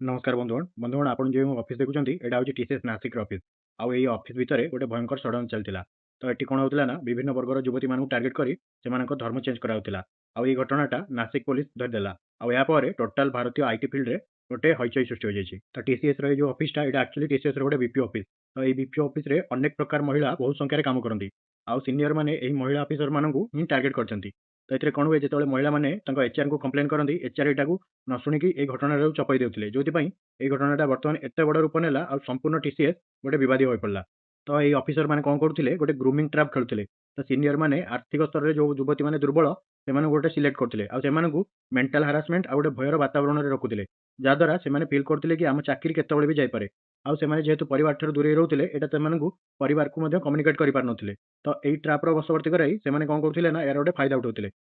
नमस्कार बंधुगण बंधुगण आपण जो ऑफिस देखुं यहाँ हूँ टीसीएस नासिक ऑफिस आउ ये ऑफिस भितर गोटे भयंकर षड्यंत्र चलता तो ये कौन होता ना विभिन्न वर्गर युवती मानक टार्गेट कर धर्म चेंज कराला आउ ये घटनाटा नासिक पुलिस धरदेला आपर टोटाल भारतीय आईटी फिल्ड में गोटे हईचई सृष्टि हो जाए तो टीसीएस जो ऑफिसटा यहाँ एक्चुअली टीसीएस गोटे बीपीओ ऑफिस तो ये बीपीओ ऑफिस रे अनेक प्रकार महिला बहुत संख्यार काम करती आउ सीनियर मैंने यही महिला ऑफिसर मानक ही टार्गेट करती तो ये कौन हुए जो महिला मैंने एचआर को कंप्लेन करती एचआर यहाँ न शुणिकी ये घटना चपई देते जो ये घटनाटा बर्तमान एत बड़ रूप नेला आ संपूर्ण टीसीएस गोटे विवादी हो पड़ा तो ये ऑफिसर मैंने कौन करते गोटे ग्रूमिंग ट्राप खेलुते तो सीनियर मैंने आर्थिक स्तर में जो युवती मैंने दुर्बल से गोटे सिलेक्ट करते आउ मेंटल हारासमेंट आ गोटे भयर वातावरण में रखुते जहाद्वारा से फील करते कि आम चाकरी केतबे भी जापे आउ से जेहेतु परिवार दूरे रोते यहाँ परिवार को कम्युनिकेट कर पार नथिले तो यही ट्राप्र बशवर्ती कराई से कौन करते ना यार गोटे फायदा उठाते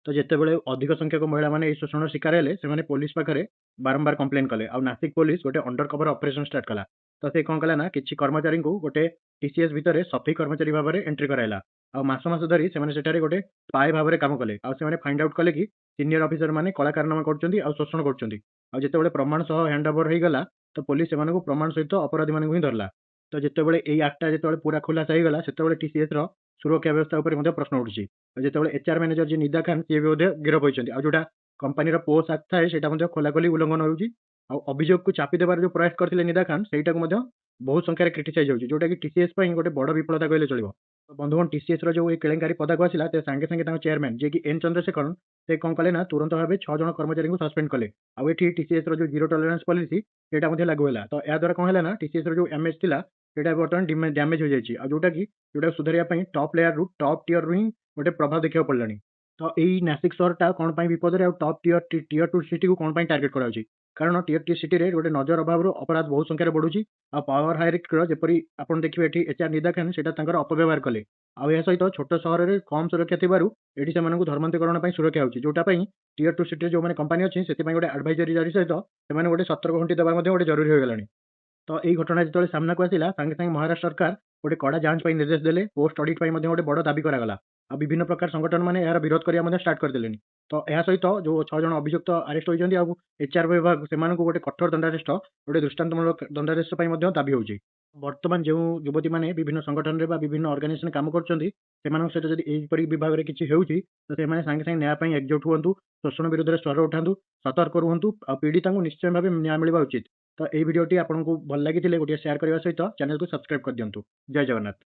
तो जितेबाला अधिक संख्यक महिला मैंने शोषण शिकार हेले से पुलिस पाखे बारंबार कंप्लेन कले आ नासिक पुलिस गोटे अंडर कवर ऑपरेशन स्टार्ट कला तो से कौन कला ना किसी कर्मचारी को गोटे टीसीएस भितर सफाई कर्मचारी भाव में एंट्री कराइला आ मास धरी से गोटे स्पाई भाव में काम कले आ फाइंड आउट कले कि सीनियर ऑफिसर मैंने कला कारनामा कर शोषण कर प्रमाण सह हैंड ओवर होगा तो पुलिस से प्रमाण सहित अपराधी मानक ही धरला तो जितेबाला यही आक्टा जो पूरा खुलासा होगा से टीसीएस सुरक्षा व्यवस्था उपर प्रश्न उठुची जो एचआर मैनेजर जी निदा खान सी भी गिरफ होती आउटा कंपानी पोस्ट आक्ट थाए से खोलाखोली उल्लंघन हो अभियोग को चापी देवार जो प्रयास करते निदा खान से बहुत संख्यार क्रिटिसाइज होटा कि टीसीएस गोटे बड़ विफलता कहले चलो बंधुगण टीसीएस जो ये केलेंकारी पदाक आसला सांगे सांगे चेयरमैन जी की एन चंद्रशेखर से कौन कले ना तुरंत भाव 6 जन कर्मचारी को सस्पेंड कले आउ टीसीएस जो जीरो टॉलरेंस पॉलिसी से लागू है तो या द्वारा कौन है ना टीसीएस जो एमएच थी बर्तमान डैमेज हो जाए जोटा कि सुधारिया टॉप लेयर रु टॉप टीयर रु ही गोटे प्रभाव देखा पड़ा तो यही नासिक सहरटा कौन विपद है टॉप टीयर टू सिटी को कौन टार्गेट कराई कारण टीयर टी सिटी में गोटे नजर अभाव अपराध बहुत संख्यार बढ़ुची आ पावर हायरिक्टर जपरी आप देखिए ये एचआर निदा खान से अपव्यवहार कले आ सहित छोट सहर में कम सुरक्षा थी से धर्मांतरण सुरक्षा होगी जोटा टीयर टू सिटी जो मैंने कंपानी अच्छी से गोटे एडभाइजरी जारी सहित से गोटे सतर्क घंटी देवा गोटे जरूरी हो गलानी तो यही घटना जो सामना को आसला सांगे सांगे महाराष्ट्र सरकार गोटे कड़ा जांच निर्देश देले पोस्ट ऑडिट गोटे बड़ दाबी करागला आ विभिन्न प्रकार संगठन मैंने यार विरोध करने स्टार्ट करदे तो यह सहित जो 6 जन अभियुक्त अरेस्ट होती एचआर विभाग से गोटे कठोर दंडादेश गोटे दृष्टांतमूलक दंडादेश दाबी होगी बर्तमान जो युवती मैंने विभिन्न संगठन में विभिन्न ऑर्गेनाइजेशन काम कर सहित यहीपरि विभाग में किसी हो तो से सांगे सांगे न्याय एकजुट हूँ शोषण विरोध में स्वर उठातु सतर्क रुहतु आ पीड़िता को निश्चय भाव न्याय मिलवा उचित तो यही भिडियोटी आपको भल लगी गोटे शेयर करने सहित चैनल को सब्सक्राइब कर दिंतु जय जगन्नाथ।